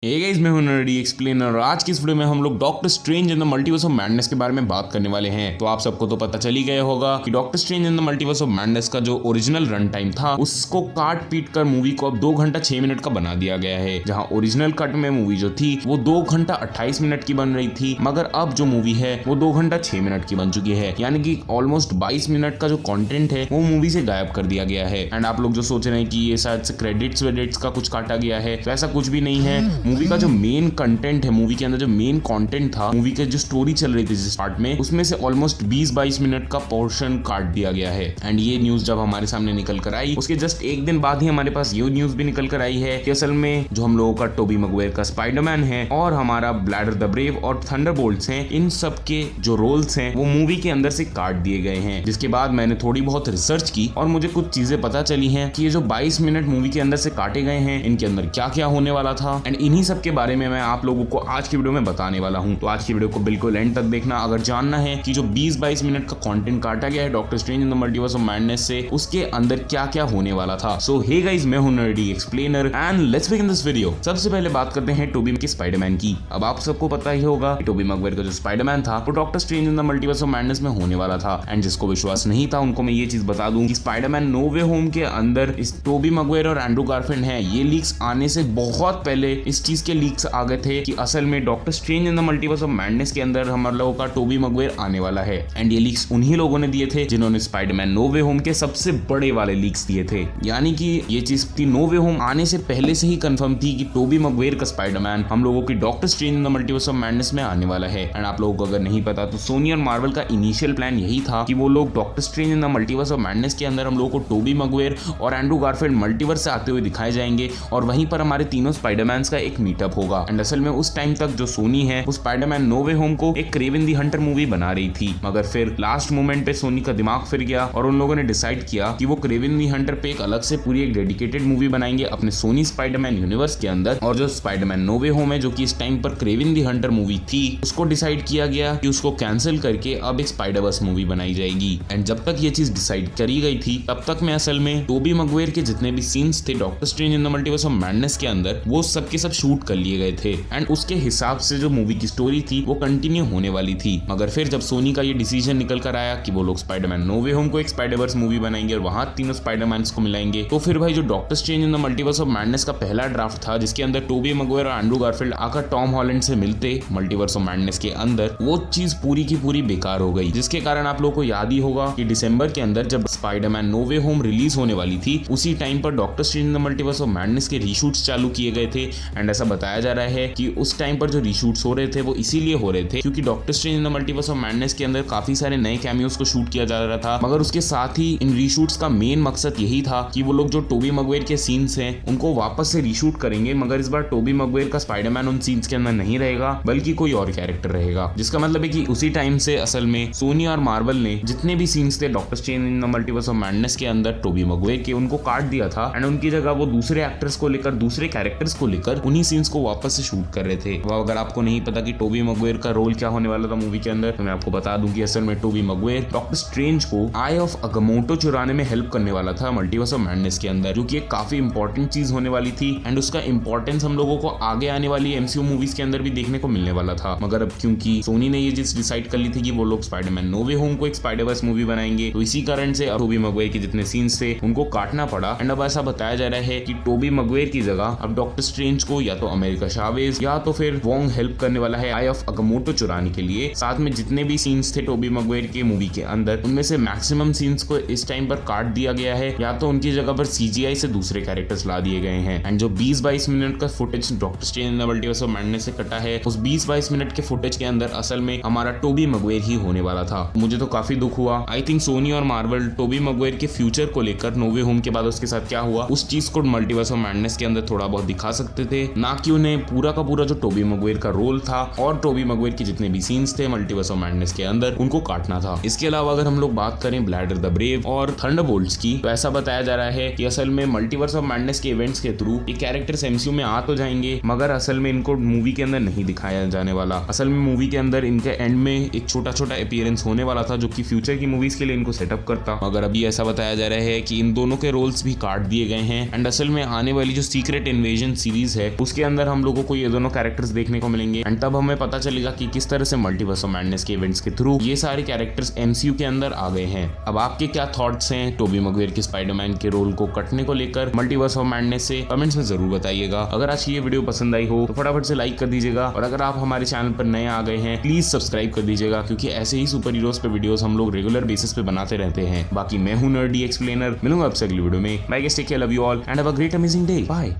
Hey guys, मैं हूं nerdy explainer और आज की इस वीडियो में हम लोग doctor strange in the multiverse of madness के बारे में बात करने वाले हैं। तो आप सबको तो पता चल ही गया होगा कि doctor strange in the multiverse of madness का जो ओरिजिनल रन टाइम था उसको काट पीट कर मूवी को अब 2 घंटा 6 मिनट का बना दिया गया है। जहां ओरिजिनल कट में मूवी जो थी वो 2 घंटा 28 मिनट की बन रही थी, मगर अब जो मूवी है वो 2 घंटा 6 मिनट की बन चुकी है। यानी कि ऑलमोस्ट 22 मिनट का जो कंटेंट है वो मूवी से गायब कर दिया गया है। एंड आप लोग जो सोच रहे हैं कि ये शायद से क्रेडिट्स वेडिट्स का कुछ काटा गया है, तो ऐसा कुछ भी नहीं है। मूवी का जो मेन कंटेंट है, मूवी के अंदर जो मेन कंटेंट था, मूवी के जो स्टोरी चल रही थी जिस पार्ट में, उसमें से ऑलमोस्ट 20-22 मिनट का पोर्शन काट दिया गया है। एंड ये न्यूज जब हमारे सामने निकल कर आई, उसके जस्ट एक दिन बाद ही हमारे पास ये न्यूज भी निकल कर आई है कि असल में जो हम लोगों का टोबी मैगवायर का स्पाइडरमैन है और हमारा ब्लैडर द ब्रेव और थंडरबोल्ट्स हैं, इन सब के जो रोल्स हैं वो मूवी के अंदर से काट दिए गए हैं। जिसके बाद मैंने थोड़ी बहुत रिसर्च की और मुझे कुछ चीजें पता चली हैं कि ये जो 22 मिनट मूवी के अंदर से काटे गए हैं, इनके अंदर क्या क्या होने वाला था। एंड इन्हीं सब के बारे में मैं आप लोगों को आज की वीडियो में बताने वाला हूं। तो आज की वीडियो को बिल्कुल एंड तक देखना अगर जानना है कि जो 20-22 मिनट का कंटेंट काटा गया है doctor strange in the multiverse of madness से, उसके अंदर क्या क्या होने वाला था। सो हे गाइस, मैं हूं nerdy explainer and let's begin this video. सबसे पहले बात करते हैं टोबी के स्पाइडरमैन की। अब आप सबको पता ही होगा कि टोबी मैगवायर का जो स्पाइडरमैन था वो doctor strange in the multiverse of madness में होने वाला था। एंड जिसको विश्वास नहीं था उनको मैं ये चीज बता दूं कि स्पाइडरमैन नो वे होम के अंदर इस टोबी मैगवायर और एंड्रू गारफील्ड है। ये लीक्स आने से बहुत पहले इस चीज के लीक्स आ गए थे कि असल में doctor strange in the multiverse of madness के अंदर हम लोगों का टोबी मैगवायर आने वाला है। एंड ये लीक्स उन्हीं लोगों ने दिए थे जिन्होंने स्पाइडरमैन नो वे होम के सबसे बड़े वाले लीक्स दिए थे। यानी कि ये चीज थी नो वे होम आने से पहले से ही कंफर्म थी कि टोबी मैगवायर का स्पाइडरमैन हम लोगों की doctor strange in the multiverse of madness में आने वाला है। एंड आप लोगों को अगर नहीं पता तो सोनी और मार्वल का इनिशियल प्लान यही था कि वो लोग doctor strange in the multiverse of madness के अंदर हम लोगों को टोबी मैगवायर और एंड्रू गारफील्ड मल्टीवर्स से आते हुए दिखाए जाएंगे और वहीं पर हमारे तीनों स्पाइडरमैन्स का एक मीटअप होगा। एंड असल में उस टाइम तक जो सोनी है वो स्पाइडरमैन नो वे होम को एक क्रेवन दी हंटर मूवी बना रही थी, मगर फिर लास्ट मोमेंट पे सोनी का दिमाग फिर गया और उन लोगों ने डिसाइड किया कि वो क्रेवन दी हंटर पे एक अलग से पूरी एक डेडिकेटेड मूवी बनाएंगे अपने सोनी स्पाइडरमैन यूनिवर्स के अंदर। और जो स्पाइडरमैन नो वे होम है जो कि इस टाइम पर क्रेवन दी हंटर मूवी थी, उसको डिसाइड किया गया कि उसको कैंसिल करके अब एक स्पाइडरवर्स मूवी बनाई जाएगी। एंड जब तक ये चीज डिसाइड करी गई थी तब तक में असल में टोबी मैगवायर के जितने भी सीन्स थे doctor strange in the multiverse of madness के अंदर वो सब के सब शूट कर लिए गए थे। एंड उसके हिसाब से जो मूवी की स्टोरी थी वो कंटिन्यू होने वाली थी। मगर फिर जब सोनी का ये डिसीजन निकल कर आया कि वो लोग स्पाइडरमैन नो वे होम को एक स्पाइडरवर्स मूवी बनाएंगे और वहां तीनों स्पाइडरमैन्स को मिलाएंगे, तो फिर भाई जो doctor strange in the multiverse of madness का पहला ड्राफ्ट था जिसके अंदर टोबी मैगवायर और एंड्रू गारफील्ड आकर टॉम हॉलैंड से मिलते मल्टीवर्स ऑफ मैडनेस के अंदर, वो चीज पूरी की पूरी बेकार हो गई। जिसके कारण आप लोगों को याद ही होगा कि दिसंबर के अंदर जब स्पाइडरमैन नो वे होम रिलीज होने वाली थी, उसी टाइम पर doctor strange in the multiverse of madness के रीशूट्स चालू किए गए थे। एंड ऐसा बताया जा रहा है कि उस टाइम पर जो रीशूट्स हो रहे थे वो इसीलिए हो रहे थे क्योंकि doctor strange in the multiverse of madness के अंदर काफी सारे नए कैमियोस को शूट किया जा रहा था। मगर उसके साथ ही इन रीशूट्स का मेन मकसद यही था कि वो लोग जो टोबी मैगवायर के सीन्स हैं उनको वापस से रीशूट करेंगे, मगर इस बार टोबी मैगवायर का स्पाइडरमैन उन सीन्स के अंदर नहीं रहेगा बल्कि कोई और कैरेक्टर रहेगा। जिसका मतलब है कि उसी टाइम से असल में सोनी और मार्वल ने जितने भी सीन्स थे doctor strange in the multiverse of madness के अंदर टोबी मैगवायर के, उनको काट दिया था। एंड उनकी जगह वो दूसरे एक्टर्स को लेकर, दूसरे कैरेक्टर्स को लेकर उन्हीं सीन्स को वापस से शूट कर रहे थे। वो अगर आपको नहीं पता कि टोबी मैगवायर का रोल क्या होने वाला था मूवी के अंदर, तो मैं आपको बता दूं कि असल में टोबी मैगवायर डॉक्टर स्ट्रेंज को आई ऑफ अगामोटो चुराने में हेल्प करने वाला था मल्टीवर्स ऑफ मैडनेस के अंदर, जो कि एक काफी इंपॉर्टेंट चीज होने वाली थी। एंड उसका इंपॉर्टेंस हम लोगों को आगे आने वाली एमसीयू मूवीज के अंदर भी देखने को मिलने वाला था। मगर अब क्योंकि सोनी ने ये चीज डिसाइड कर ली थी कि वो लोग स्पाइडरमैन नो वे होम को एक स्पाइडरवर्स मूवी बनाएंगे, तो इसी कारण से टोबी मैगवायर के जितने सीन्स थे उनको काटना पड़ा। एंड अब ऐसा बताया जा रहा है कि टोबी मैगवायर की जगह अब डॉक्टर स्ट्रेंज को या तो अमेरिका चावेज या तो फिर वोंग हेल्प करने वाला है आई ऑफ अगामोटो चुराने के लिए। साथ में जितने भी सीन्स थे टोबी मैगवायर के मूवी के अंदर, उनमें से मैक्सिमम सीन्स को इस टाइम पर काट दिया गया है या तो उनकी जगह पर सीजीआई से दूसरे कैरेक्टर्स ला दिए गए हैं। एंड जो 20-22 मिनट का footage doctor strange in the multiverse of madness से कटा है, उस 20-22 मिनट के फुटेज के अंदर असल में हमारा टोबी मैगवायर ही होने वाला था। मुझे तो काफी दुख हुआ। आई थिंक सोनी और मार्वल टोबी मैगवायर के फ्यूचर को लेकर नो वे होम के बाद उसके साथ क्या हुआ उस चीज को मल्टीवर्स ऑफ मैडनेस के अंदर थोड़ा बहुत दिखा सकते थे, ना कि उन्हें पूरा का पूरा जो टोबी मैगवायर का रोल था और टोबी मैगवायर के जितने भी सीन्स थे मल्टीवर्स ऑफ मैडनेस के अंदर उनको काटना था। इसके अलावा अगर हम लोग बात करें ब्लैडर द ब्रेव और थंडरबोल्ट्स की, तो ऐसा बताया जा रहा है कि असल में मल्टीवर्स ऑफ मैडनेस के इवेंट्स के थ्रू ये कैरेक्टर्स एमसीयू में आ तो जाएंगे, मगर असल में इनको मूवी के अंदर नहीं दिखाया जाने वाला। असल में मूवी के अंदर इनके एंड में एक छोटा छोटा अपीयरेंस होने वाला था जो कि फ्यूचर की मूवीज के लिए इनको सेटअप करता, मगर अभी ऐसा बताया जा रहा है कि इन दोनों के रोल्स भी काट दिए गए हैं। एंड असल में आने वाली जो सीक्रेट इन्वेजन सीरीज है उसके जिसके अंदर हम लोगों को ये दोनों कैरेक्टर्स देखने को मिलेंगे एंड तब हमें पता चलेगा कि किस तरह से मल्टीवर्स ऑफ मैडनेस के इवेंट्स के थ्रू ये सारे कैरेक्टर्स एमसीयू के अंदर आ गए हैं। अब आपके क्या थॉट्स हैं टोबी मैguire के स्पाइडरमैन के रोल को कटने को लेकर मल्टीवर्स ऑफ मैडनेस से, कमेंट्स में जरूर बताइएगा। अगर आज की ये वीडियो पसंद आई हो तो फटाफट से लाइक कर दीजिएगा और अगर आप हमारे चैनल पर नए आ गए हैं प्लीज सब्सक्राइब कर दीजिएगा, क्योंकि ऐसे ही सुपर हीरोज पे वीडियोस हम लोग रेगुलर बेसिस पे बनाते रहते हैं। बाकी मैं हूं नर्डी एक्सप्लेनर, मिलूंगा आपसे अगली वीडियो में। Bye guys, take care, love you all and have a great amazing day. Bye.